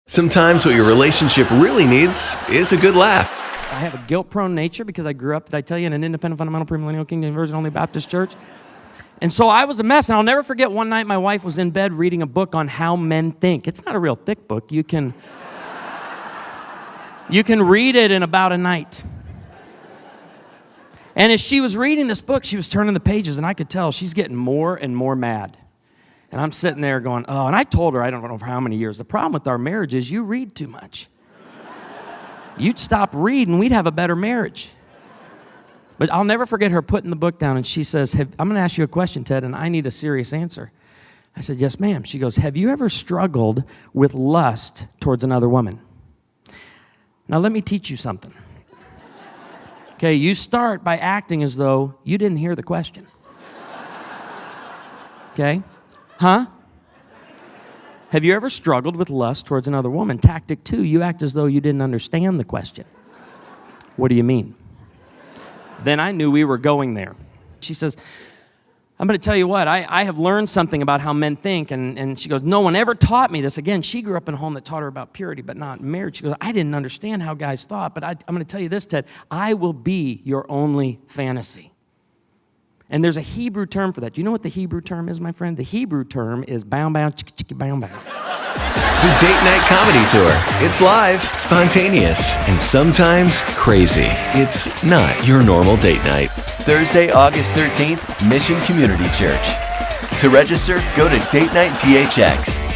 Sometimes what your relationship really needs is a good laugh. I have a guilt-prone nature because I grew up, did I tell you, in an independent, fundamental, premillennial, Kingdom Version Only Baptist church. And so I was a mess, and I'll never forget one night my wife was in bed reading a book on how men think. It's not a real thick book. You can read it in about a night. And as she was reading this book, she was turning the pages, and I could tell she's getting more and more mad. And I'm sitting there going, oh, and I told her, I don't know for how many years, the problem with our marriage is you read too much. You'd stop reading, we'd have a better marriage. But I'll never forget her putting the book down, and she says, I'm going to ask you a question, Ted, and I need a serious answer. I said, yes, ma'am. She goes, have you ever struggled with lust towards another woman? Now, let me teach you something. Okay, you start by acting as though you didn't hear the question. Okay? Huh? Have you ever struggled with lust towards another woman? Tactic 2, you act as though you didn't understand the question. What do you mean? Then I knew we were going there. She says, I'm going to tell you what, I have learned something about how men think, and she goes, no one ever taught me this. Again, she grew up in a home that taught her about purity, but not marriage. She goes, I didn't understand how guys thought, but I'm going to tell you this, Ted, I will be your only fantasy. And there's a Hebrew term for that. Do you know what the Hebrew term is, my friend? The Hebrew term is bow, bow, chicka, chicka, bow, bow. The Date Night Comedy Tour. It's live, spontaneous, and sometimes crazy. It's not your normal date night. Thursday, August 13th, Mission Community Church. To register, go to Date Night PHX.